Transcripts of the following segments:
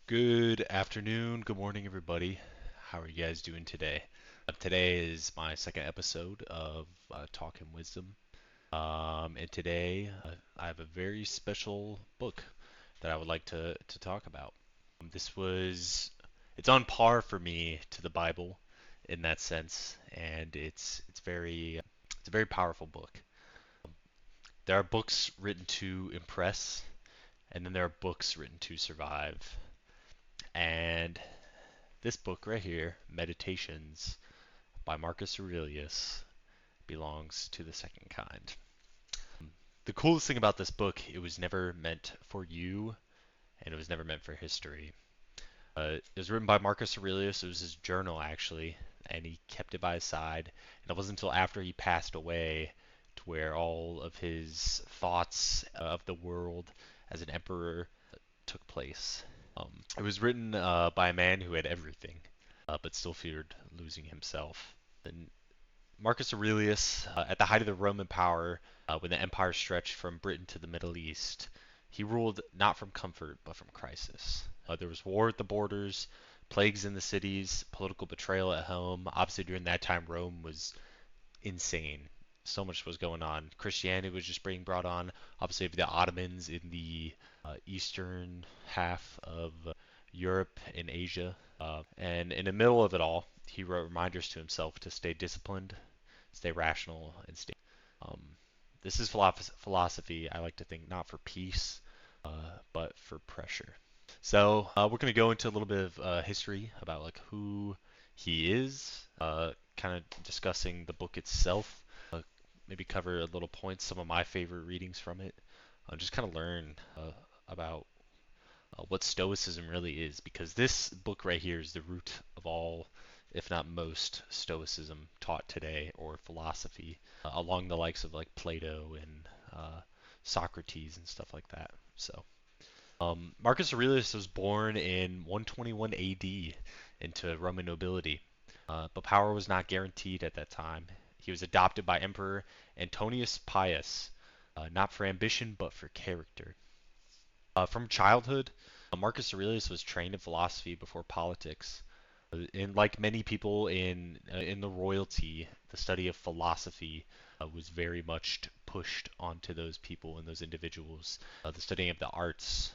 Good afternoon, good morning, everybody. How are you guys doing today? Today is my second episode of Talking Wisdom. And today I have a very special book that I would like to talk about. It's on par for me to the Bible in that sense, and it's a very powerful book. There are books written to impress, and then there are books written to survive. And this book right here, Meditations by Marcus Aurelius, belongs to the second kind. The coolest thing about this book, it was never meant for you, and it was never meant for history. It was written by Marcus Aurelius. It was his journal, actually, and he kept it by his side. And it wasn't until after he passed away to where all of his thoughts of the world as an emperor took place. It was written by a man who had everything, but still feared losing himself. And Marcus Aurelius, at the height of the Roman power, when the empire stretched from Britain to the Middle East, he ruled not from comfort but from crisis. There was war at the borders, plagues in the cities, political betrayal at home. Obviously, during that time, Rome was insane. So much was going on. Christianity was just being brought on. Obviously, the Ottomans in the eastern half of Europe and Asia. And in the middle of it all, he wrote reminders to himself to stay disciplined, stay rational, and stay. Um, this is philosophy, I like to think, not for peace, but for pressure. So we're going to go into a little bit of history about like who he is, kind of discussing the book itself, maybe cover a little points, some of my favorite readings from it, just kind of learn about what Stoicism really is, because this book right here is the root of all, if not most, Stoicism taught today, or philosophy, along the likes of like Plato and Socrates and stuff like that. So, Marcus Aurelius was born in 121 AD into Roman nobility, but power was not guaranteed at that time. He was adopted by Emperor Antonius Pius, not for ambition but for character. From childhood, Marcus Aurelius was trained in philosophy before politics. And like many people in the royalty, the study of philosophy was very much pushed onto those people and those individuals. The studying of the arts.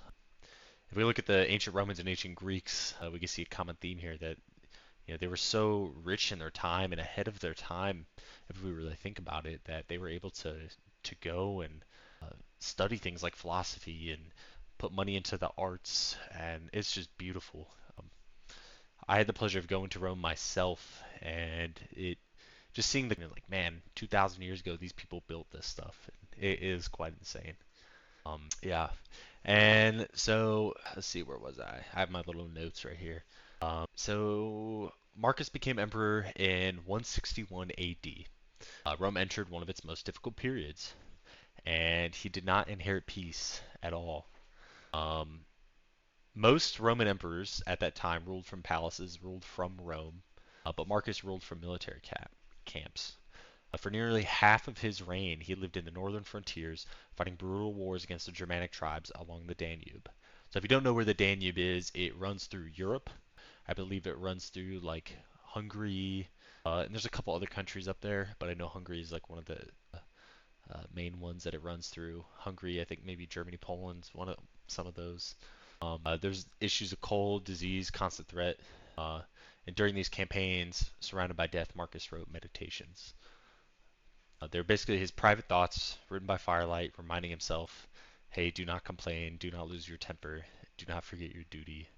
If we look at the ancient Romans and ancient Greeks, we can see a common theme here that they were so rich in their time and ahead of their time, if we really think about it, that they were able to go and study things like philosophy and put money into the arts, and it's just beautiful. Um, I had the pleasure of going to Rome myself, and it just seeing the like, man, 2,000 years ago, these people built this stuff. It is quite insane. Yeah, and so let's see, where was I? I have my little notes right here. So Marcus became emperor in 161 AD. Rome entered one of its most difficult periods, and he did not inherit peace at all. Um, Most Roman emperors at that time ruled from palaces, ruled from Rome, but Marcus ruled from military camps. For nearly half of his reign, he lived in the northern frontiers, fighting brutal wars against the Germanic tribes along the Danube. So if you don't know where the Danube is, it runs through Europe. I believe it runs through like Hungary, and there's a couple other countries up there, but I know Hungary is like one of the main ones that it runs through. Hungary, I think maybe Germany, Poland's one of some of those. There's issues of cold, disease, constant threat. Uh, and during these campaigns, surrounded by death, Marcus wrote Meditations. They're basically his private thoughts, written by firelight, reminding himself, hey, do not complain, do not lose your temper, do not forget your duty.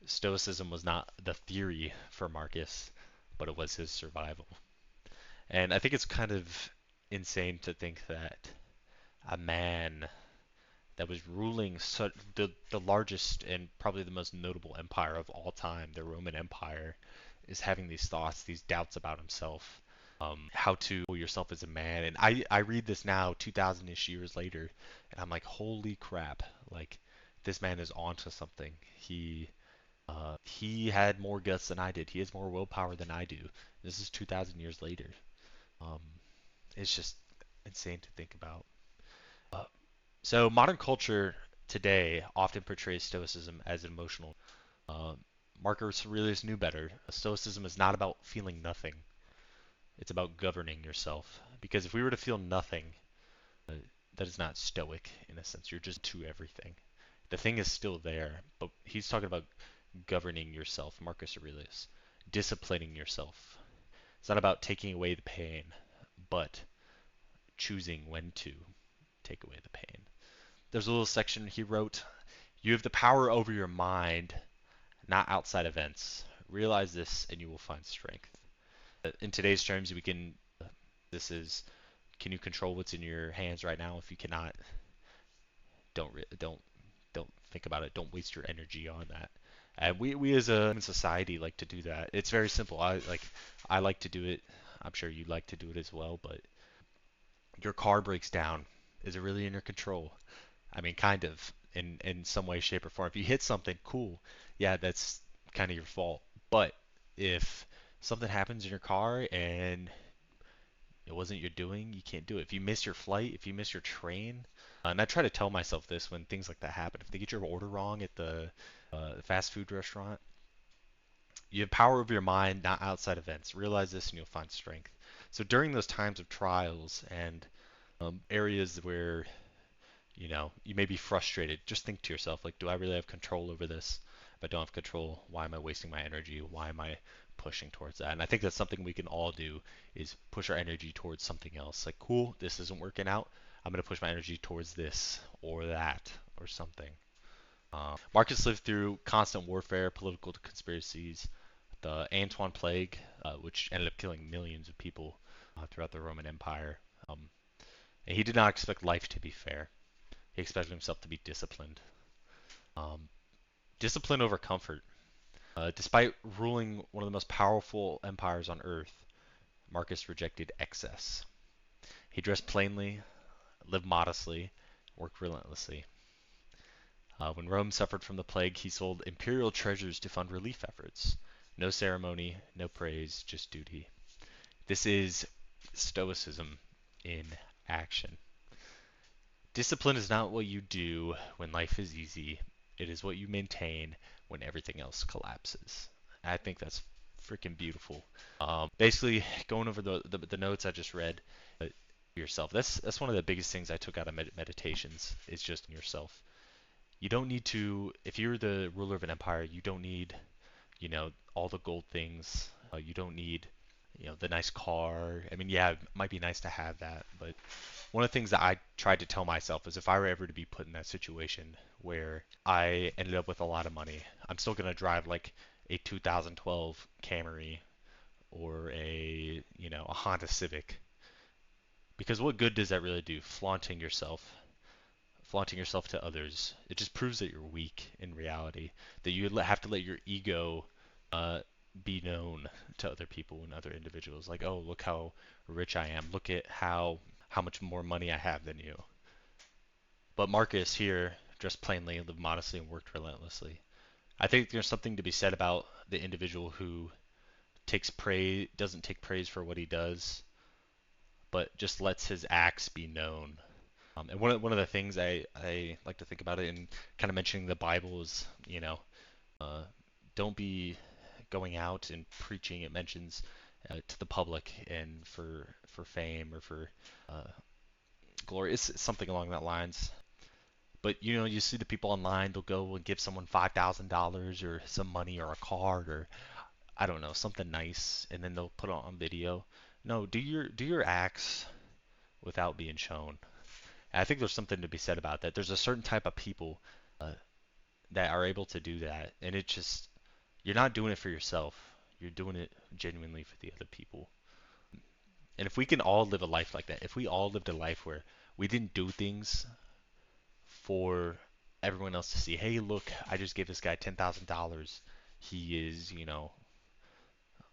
Stoicism was not the theory for Marcus, but it was his survival. And I think it's kind of insane to think that a man that was ruling the largest and probably the most notable empire of all time, the Roman Empire, is having these thoughts, these doubts about himself, how to yourself as a man. And I read this now, 2,000-ish years later, and I'm like, holy crap! Like this man is onto something. He had more guts than I did. He has more willpower than I do. This is 2,000 years later. Um, it's just insane to think about. Uh, so modern culture today often portrays Stoicism as emotional. Uh, Marcus Aurelius knew better. Stoicism is not about feeling nothing. It's about governing yourself. Because if we were to feel nothing, uh, that is not stoic in a sense. You're just to everything. The thing is still there, but he's talking about governing yourself, Marcus Aurelius, disciplining yourself. It's not about taking away the pain, but choosing when to take away the pain. There's a little section he wrote. You have the power over your mind, not outside events. Realize this and you will find strength. In today's terms, we can, this is, can you control what's in your hands right now? If you cannot, don't think about it. Don't waste your energy on that. And we as a human society like to do that. It's very simple. I like to do it. I'm sure you like to do it as well, but your car breaks down. Is it really in your control? I mean, kind of in some way, shape, or form. If you hit something, cool. Yeah, that's kind of your fault. But if something happens in your car and it wasn't your doing, you can't do it. If you miss your flight, if you miss your train, and I try to tell myself this when things like that happen. If they get your order wrong at the fast food restaurant, you have power over your mind, not outside events. Realize this and you'll find strength. So during those times of trials and areas where you may be frustrated. Just think to yourself, like, do I really have control over this? If I don't have control, why am I wasting my energy? Why am I pushing towards that? And I think that's something we can all do is push our energy towards something else. Like, cool, this isn't working out. I'm going to push my energy towards this or that or something. Marcus lived through constant warfare, political conspiracies, the Antoine Plague, which ended up killing millions of people throughout the Roman Empire. And he did not expect life to be fair. He expected himself to be disciplined. Um, Discipline over comfort. Despite ruling one of the most powerful empires on earth, Marcus rejected excess. He dressed plainly, lived modestly, worked relentlessly. When Rome suffered from the plague, he sold imperial treasures to fund relief efforts. No ceremony, no praise, just duty. This is Stoicism in action. Discipline is not what you do when life is easy. It is what you maintain when everything else collapses. I think that's freaking beautiful. Basically, going over the notes I just read, yourself. That's one of the biggest things I took out of meditations is just yourself. You don't need to. If you're the ruler of an empire, you don't need, all the gold things. You don't need, the nice car. I mean, yeah, it might be nice to have that, but one of the things that I tried to tell myself is if I were ever to be put in that situation where I ended up with a lot of money, I'm still gonna drive like a 2012 Camry or a Honda Civic. Because what good does that really do? Flaunting yourself to others. It just proves that you're weak in reality. That you have to let your ego uh, be known to other people and other individuals. Like, oh, look how rich I am. Look at how much more money I have than you. But Marcus here dressed plainly, lived modestly, and worked relentlessly. I think there's something to be said about the individual who doesn't take praise for what he does, but just lets his acts be known. And one of the things I like to think about it and kind of mentioning the Bible is, uh, don't be going out and preaching. It mentions to the public and for fame or for uh, glory. It's something along that lines. But you see the people online, they'll go and give someone $5,000 or some money or a card or I don't know, something nice, and then they'll put it on video. No, do your acts without being shown. And I think there's something to be said about that. There's a certain type of people uh, that are able to do that, and it just you're not doing it for yourself. You're doing it genuinely for the other people. And if we can all live a life like that, if we all lived a life where we didn't do things for everyone else to see, hey, look, I just gave this guy $10,000. He is,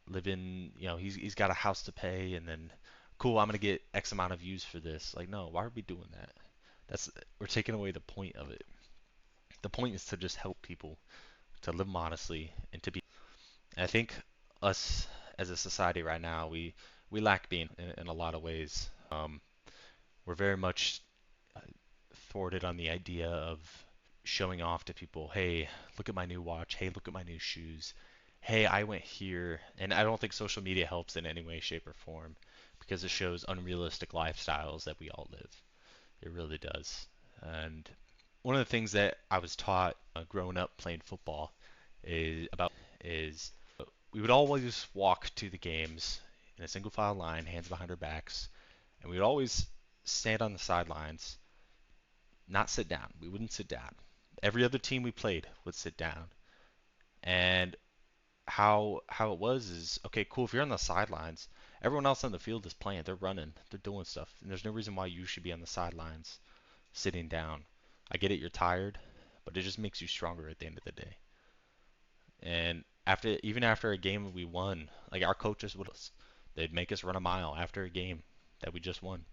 living, he's got a house to pay, and then, cool, I'm gonna get X amount of views for this. Like, no, why are we doing that? That's We're taking away the point of it. The point is to just help people, to live modestly, and to be. And I think us as a society right now, we lack being in a lot of ways. We're very much thwarted on the idea of showing off to people, hey, look at my new watch. Hey, look at my new shoes. Hey, I went here. And I don't think social media helps in any way, shape, or form because it shows unrealistic lifestyles that we all live. It really does. And one of the things that I was taught growing up playing football is we would always walk to the games in a single file line, hands behind our backs, and we would always stand on the sidelines, not sit down. We wouldn't sit down. Every other team we played would sit down. And how it was is okay, cool. If you're on the sidelines, everyone else on the field is playing. They're running. They're doing stuff. And there's no reason why you should be on the sidelines sitting down. I get it, you're tired, but it just makes you stronger at the end of the day. And even after a game we won, like our coaches would, they'd make us run a mile after a game that we just won.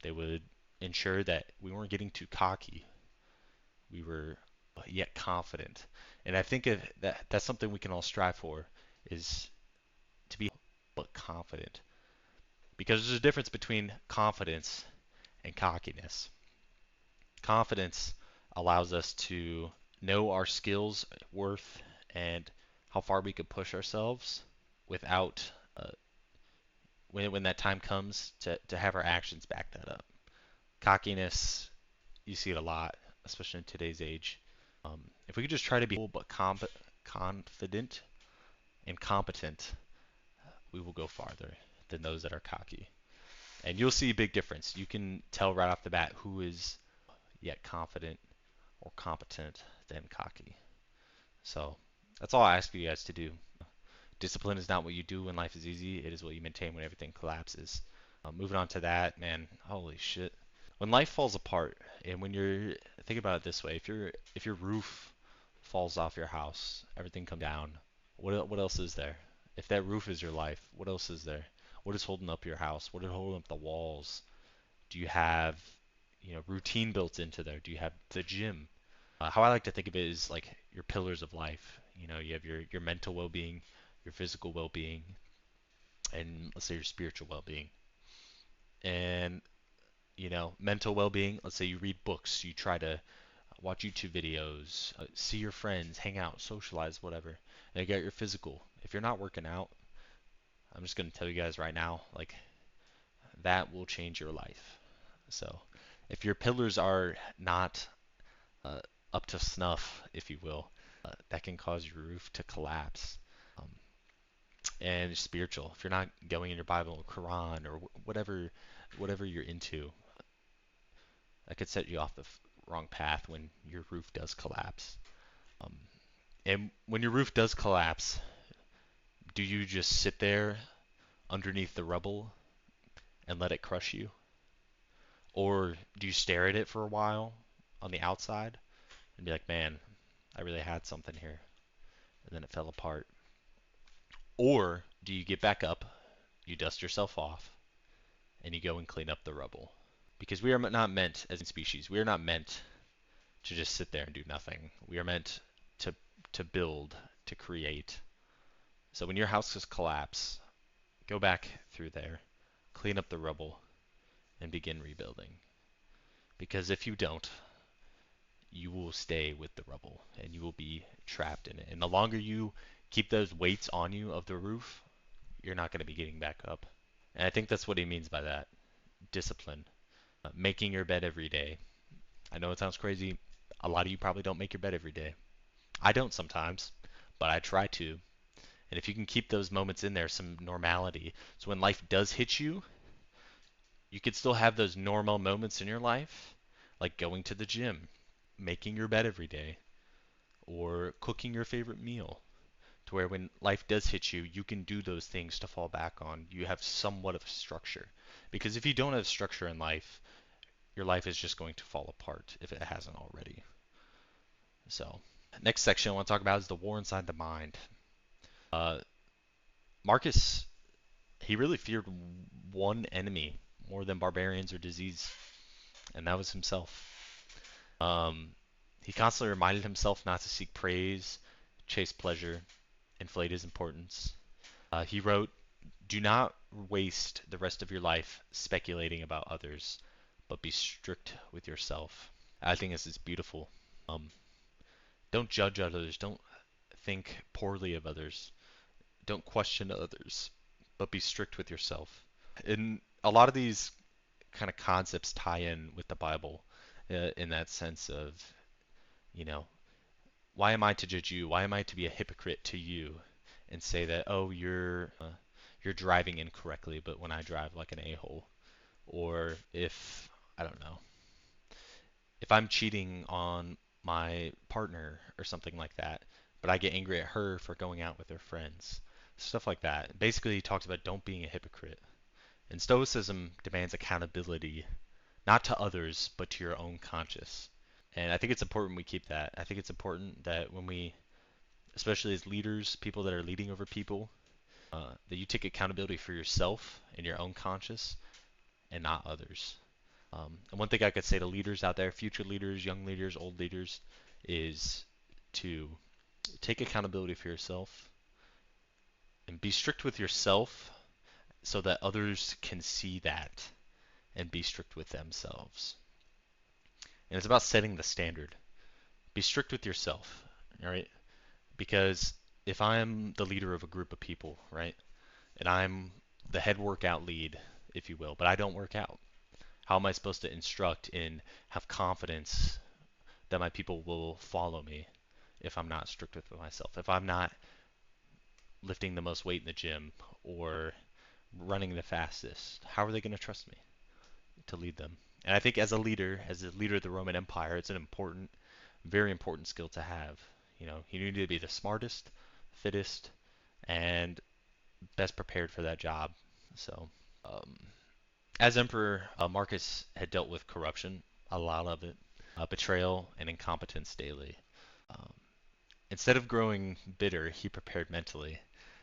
They would ensure that we weren't getting too cocky. We were yet confident. And I think that's something we can all strive for is to be but confident. Because there's a difference between confidence and cockiness. Confidence allows us to know our skills, worth, and how far we could push ourselves without, uh, when that time comes, to have our actions back that up. Cockiness, you see it a lot, especially in today's age. If we could just try to be cool but confident and competent, we will go farther than those that are cocky. And you'll see a big difference. You can tell right off the bat who is yet confident or competent than cocky. So that's all I ask you guys to do. Discipline is not what you do when life is easy. It is what you maintain when everything collapses. Moving on to that, man, holy shit. When life falls apart, and when you're think about it this way, if your roof falls off your house, everything comes down. What else is there? If that roof is your life, what else is there? What is holding up your house? What is holding up the walls? Do you have, routine built into there? Do you have the gym? How I like to think of it is like your pillars of life. You have your mental well-being, your physical well-being, and let's say your spiritual well-being. And mental well-being. Let's say you read books, you try to watch YouTube videos, see your friends, hang out, socialize, whatever. And you got your physical. If you're not working out, I'm just gonna tell you guys right now, like that will change your life. So, if your pillars are not uh, up to snuff, if you will, that can cause your roof to collapse. Um, and spiritual, if you're not going in your Bible or Quran or whatever you're into, that could set you off the wrong path when your roof does collapse. Um, and when your roof does collapse, do you just sit there underneath the rubble and let it crush you? Or do you stare at it for a while on the outside and be like, man, I really had something here, and then it fell apart? Or do you get back up, you dust yourself off, and you go and clean up the rubble? Because we are not meant, as a species, we are not meant to just sit there and do nothing. We are meant to to build, to create. So when your house has collapsed, go back through there, clean up the rubble, and begin rebuilding. Because if you don't, you will stay with the rubble and you will be trapped in it. And the longer you keep those weights on you of the roof, you're not going to be getting back up. And I think that's what he means by that discipline. Making your bed every day. I know it sounds crazy. A lot of you probably don't make your bed every day. I don't sometimes, but I try to. And if you can keep those moments in there, some normality, so when life does hit you, you could still have those normal moments in your life, like going to the gym, making your bed every day, or cooking your favorite meal, to where when life does hit you, you can do those things to fall back on. You have somewhat of a structure. Because if you don't have structure in life, your life is just going to fall apart if it hasn't already. So, next section I want to talk about is the war inside the mind. Uh, Marcus, he really feared one enemy more than barbarians or disease, and that was himself. Um, he constantly reminded himself not to seek praise, chase pleasure, inflate his importance. He wrote, "Do not waste the rest of your life speculating about others, but be strict with yourself." I think this is beautiful. Um, don't judge others. Don't think poorly of others. Don't question others, but be strict with yourself. And a lot of these kind of concepts tie in with the Bible in that sense of, you know, why am I to judge you? Why am I to be a hypocrite to you and say that, oh, you're driving incorrectly, but when I drive like an a-hole, or if I don't know, if I'm cheating on my partner or something like that, but I get angry at her for going out with her friends, stuff like that. Basically, he talks about don't being a hypocrite. And Stoicism demands accountability, not to others, but to your own conscience. And I think it's important we keep that. I think it's important that when we, especially as leaders, people that are leading over people, that you take accountability for yourself and your own conscience and not others. And one thing I could say to leaders out there, future leaders, young leaders, old leaders, is to take accountability for yourself and be strict with yourself so that others can see that and be strict with themselves. And it's about setting the standard. Be strict with yourself, all right? Because if I'm the leader of a group of people, right, and I'm the head workout lead, if you will, but I don't work out, how am I supposed to instruct and have confidence that my people will follow me if I'm not strict with myself? If I'm not lifting the most weight in the gym or running the fastest, how are they going to trust me to lead them? And I think as a leader of the Roman Empire, it's an important, very important skill to have. You know, you need to be the smartest, fittest, and best prepared for that job. So, um, as emperor, Marcus had dealt with corruption, a lot of it, betrayal, and incompetence daily. Um, Instead of growing bitter, he prepared mentally.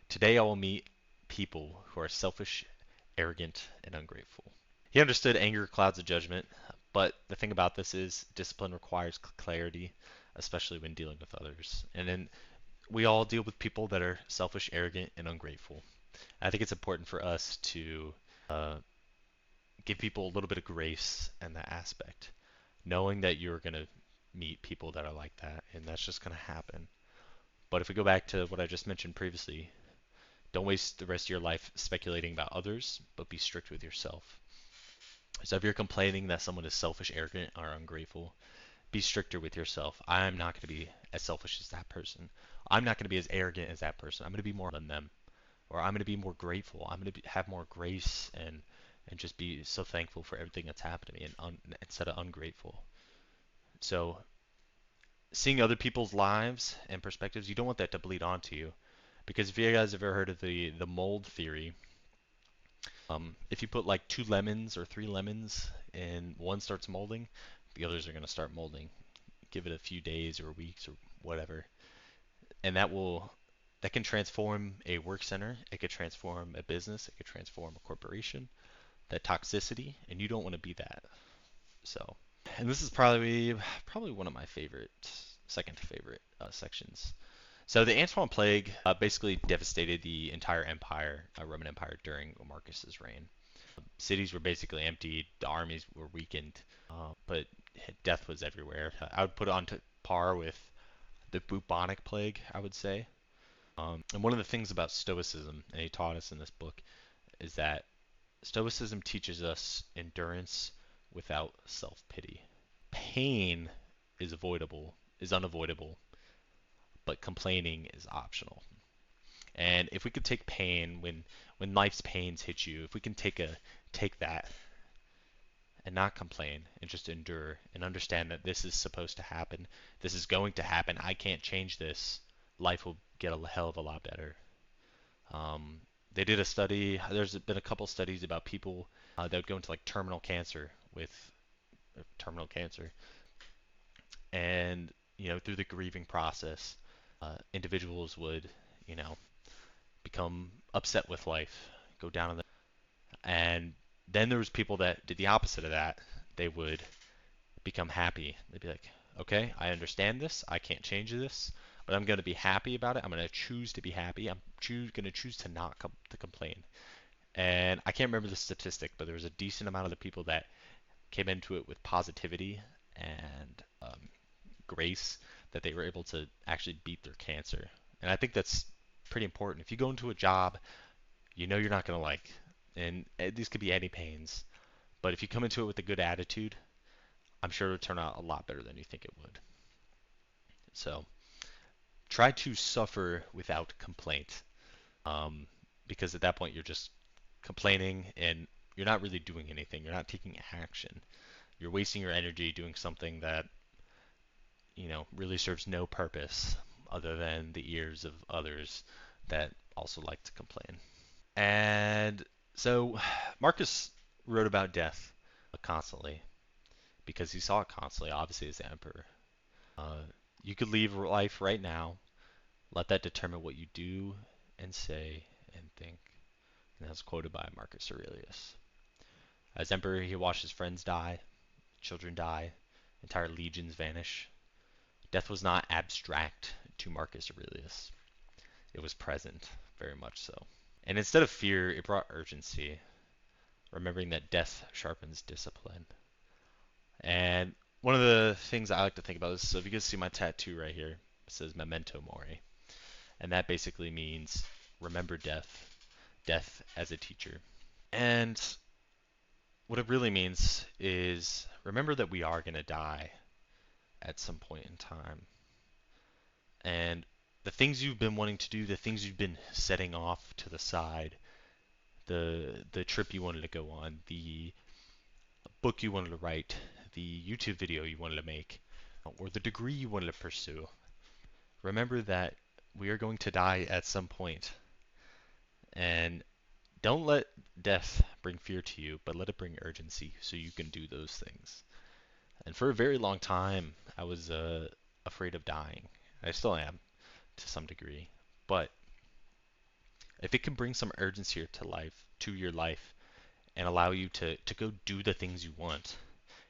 Today I will meet people who are selfish, arrogant, and ungrateful. He understood anger clouds of judgment, but the thing about this is discipline requires clarity, especially when dealing with others. And then we all deal with people that are selfish, arrogant, and ungrateful. I think it's important for us to uh, give people a little bit of grace in that aspect, knowing that you're going to meet people that are like that, and that's just going to happen. But if we go back to what I just mentioned previously, don't waste the rest of your life speculating about others, but be strict with yourself. So if you're complaining that someone is selfish, arrogant, or ungrateful, be stricter with yourself. I'm not going to be as selfish as that person. I'm not going to be as arrogant as that person. I'm going to be more than them, or I'm going to be more grateful. I'm going to have more grace and just be so thankful for everything that's happened to me instead of ungrateful. So seeing other people's lives and perspectives, you don't want that to bleed onto you. Because if you guys have ever heard of the mold theory, if you put like two lemons or three lemons and one starts molding, the others are going to start molding. Give it a few days or weeks or whatever, and that can transform a work center. It could transform a business. It could transform a corporation. That toxicity, and you don't want to be that. So, and this is probably one of my second favorite sections. So the Antoine Plague basically devastated the entire empire, Roman Empire, during Marcus's reign. Cities were basically emptied, the armies were weakened, but death was everywhere. I would put it on to par with the bubonic plague, I would say. And one of the things about Stoicism, and he taught us in this book, is that Stoicism teaches us endurance without self-pity. Pain is unavoidable, but complaining is optional. And if we could take pain when life's pains hit you, if we can take that and not complain and just endure and understand that this is supposed to happen, this is going to happen, I can't change this, life will get a hell of a lot better. Um, they did a study. There's been a couple studies about people that would go into like terminal cancer, and through the grieving process, individuals would you know become upset with life, go down in the and then there was people that did the opposite of that. They would become happy. They'd be like, okay, I understand this. I can't change this, but I'm going to be happy about it. I'm going to choose to be happy. I'm going to choose to not to complain. And I can't remember the statistic, but there was a decent amount of the people that came into it with positivity and grace that they were able to actually beat their cancer. And I think that's pretty important. If you go into a job you know you're not going to like, and these could be any pains, but if you come into it with a good attitude, I'm sure it'll turn out a lot better than you think it would. So try to suffer without complaint, um, because at that point you're just complaining and you're not really doing anything. You're not taking action. You're wasting your energy doing something that really serves no purpose other than the ears of others that also like to complain. And so Marcus wrote about death constantly because he saw it constantly, obviously, as the emperor. Uh, you could leave life right now, let that determine what you do and say and think. And that's quoted by Marcus Aurelius. As emperor, he watched his friends die, children die, entire legions vanish. Death was not abstract to Marcus Aurelius. It was present, very much so. And instead of fear, it brought urgency, remembering that death sharpens discipline. And one of the things I like to think about is, so if you can see my tattoo right here, it says Memento Mori. And that basically means remember death, death as a teacher. And what it really means is remember that we are going to die at some point in time. And the things you've been wanting to do, the things you've been setting off to the side, the trip you wanted to go on, the book you wanted to write, the YouTube video you wanted to make, or the degree you wanted to pursue. Remember that we are going to die at some point, and don't let death bring fear to you, but let it bring urgency so you can do those things. And for a very long time, I was afraid of dying. I still am to some degree, but if it can bring some urgency to your life, and allow you to go do the things you want,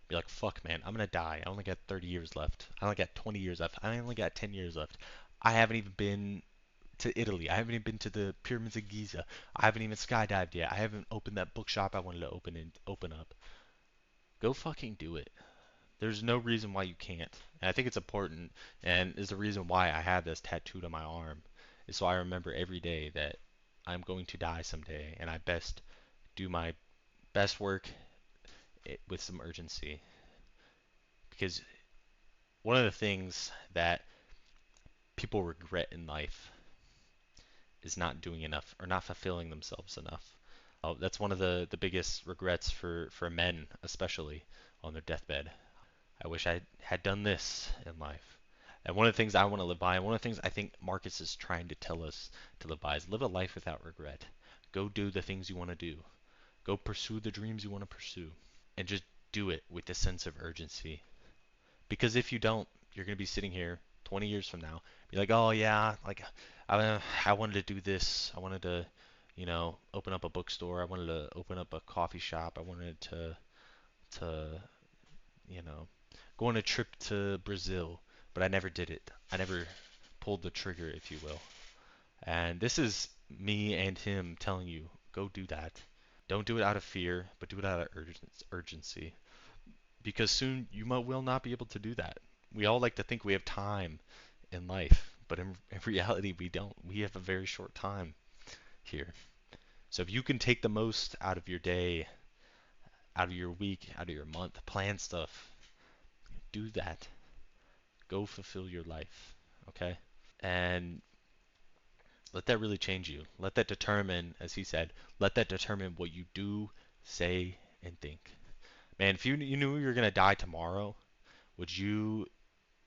be like, fuck, man, I'm gonna die. I only got 30 years left. I only got 20 years left. I only got 10 years left. I haven't even been to Italy. I haven't even been to the pyramids of Giza. I haven't even skydived yet. I haven't opened that bookshop I wanted to open up. Go fucking do it. There's no reason why you can't. And I think it's important, and is the reason why I have this tattooed on my arm, is so I remember every day that I'm going to die someday, and I best do my best work with some urgency. Because one of the things that people regret in life is not doing enough or not fulfilling themselves enough. That's one of the biggest regrets for men, especially on their deathbed. I wish I had done this in life. And one of the things I want to live by, and one of the things I think Marcus is trying to tell us to live by, is live a life without regret. Go do the things you want to do. Go pursue the dreams you want to pursue. And just do it with a sense of urgency. Because if you don't, you're going to be sitting here 20 years from now, be like, oh yeah, like I wanted to do this. I wanted to, open up a bookstore. I wanted to open up a coffee shop. I wanted to, you know, go on a trip to Brazil, but I never did it. I never pulled the trigger, if you will. And this is me and him telling you, go do that. Don't do it out of fear, but do it out of urgency. Because soon you will not be able to do that. We all like to think we have time in life, but in reality we don't. We have a very short time here. So if you can take the most out of your day, out of your week, out of your month, plan stuff, do that. Go fulfill your life, okay? And let that really change you. Let that determine, as he said, let that determine what you do, say, and think. Man, if you knew you were gonna die tomorrow, would you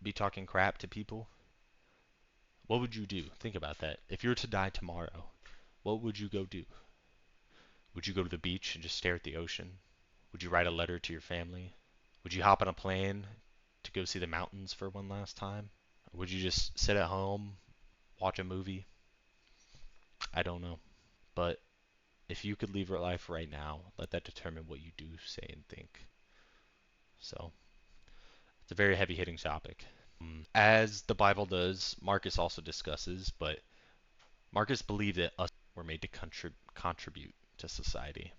be talking crap to people? What would you do? Think about that. If you were to die tomorrow, what would you go do? Would you go to the beach and just stare at the ocean? Would you write a letter to your family? Would you hop on a plane to go see the mountains for one last time? Or would you just sit at home, watch a movie? I don't know. But if you could leave your life right now, let that determine what you do, say, and think. So, it's a very heavy hitting topic. As the Bible does, Marcus also discusses, but Marcus believed that us were made to contribute to society.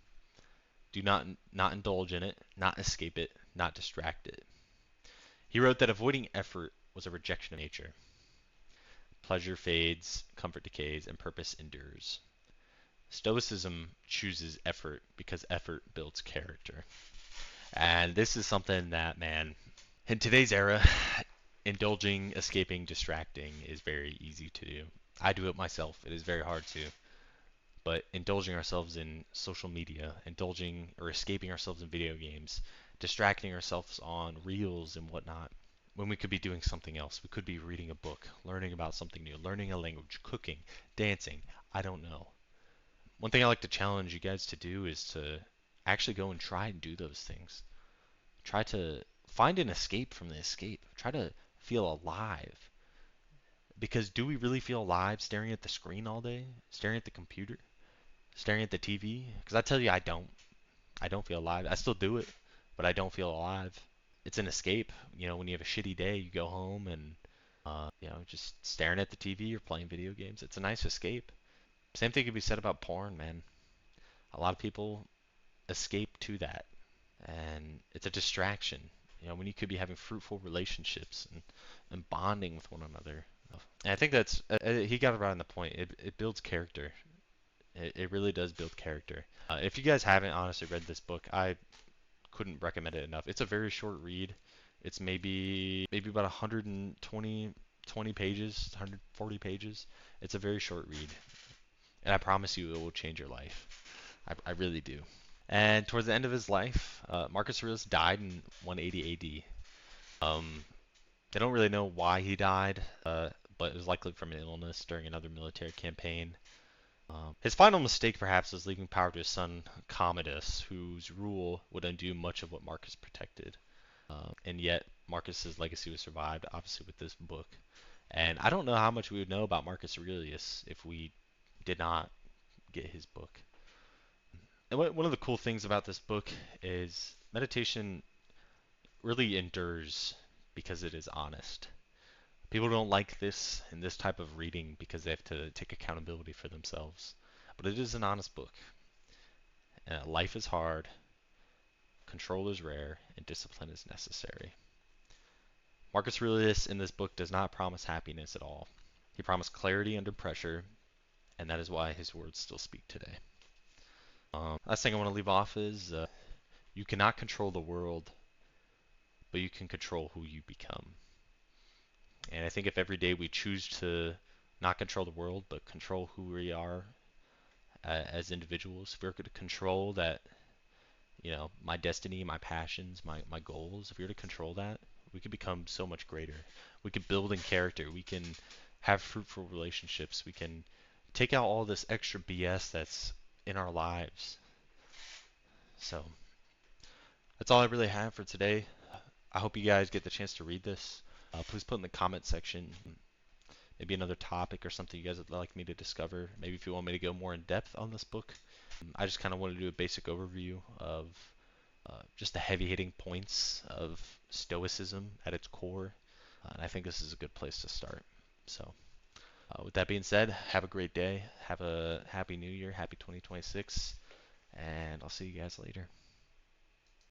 Do not indulge in it, not escape it, not distract it. He wrote that avoiding effort was a rejection of nature. Pleasure fades, comfort decays, and purpose endures. Stoicism chooses effort because effort builds character. And this is something that, man, in today's era, indulging, escaping, distracting is very easy to do. I do it myself. It is very hard to. But indulging ourselves in social media, indulging or escaping ourselves in video games, distracting ourselves on reels and whatnot, when we could be doing something else. We could be reading a book, learning about something new, learning a language, cooking, dancing. I don't know. One thing I like to challenge you guys to do is to actually go and try and do those things. Try to find an escape from the escape. Try to feel alive. Because do we really feel alive staring at the screen all day? Staring at the computer? Staring at the TV? Because I tell you, I don't. I don't feel alive. I still do it, but I don't feel alive. It's an escape. You know, when you have a shitty day, you go home and, just staring at the TV or playing video games. It's a nice escape. Same thing could be said about porn, man. A lot of people escape to that, and it's a distraction. You know, when you could be having fruitful relationships and bonding with one another. And I think that's he got it right on the point. It builds character. It really does build character. If you guys haven't honestly read this book, I couldn't recommend it enough. It's a very short read. It's maybe about 120 pages, 140 pages. It's a very short read, and I promise you it will change your life. I really do. And towards the end of his life, Marcus Aurelius died in 180 AD. They don't really know why he died, but it was likely from an illness during another military campaign. His final mistake, perhaps, was leaving power to his son Commodus, whose rule would undo much of what Marcus protected. And yet, Marcus's legacy was survived, obviously, with this book. And I don't know how much we would know about Marcus Aurelius if we did not get his book. And one of the cool things about this book is meditation really endures because it is honest. People don't like this and this type of reading because they have to take accountability for themselves. But it is an honest book. Life is hard, control is rare, and discipline is necessary. Marcus Aurelius in this book does not promise happiness at all. He promised clarity under pressure, and that is why his words still speak today. Last thing I want to leave off is you cannot control the world, but you can control who you become. And I think if every day we choose to not control the world, but control who we are as individuals, if we're going to control that, my destiny, my passions, my goals, if we were to control that, we could become so much greater. We could build in character. We can have fruitful relationships. We can take out all this extra BS that's in our lives. So that's all I really have for today. I hope you guys get the chance to read this. Please put in the comment section maybe another topic or something you guys would like me to discover. Maybe if you want me to go more in depth on this book. I just kind of want to do a basic overview of just the heavy hitting points of Stoicism at its core. And I think this is a good place to start. So, with that being said, have a great day. Have a happy new year. Happy 2026. And I'll see you guys later.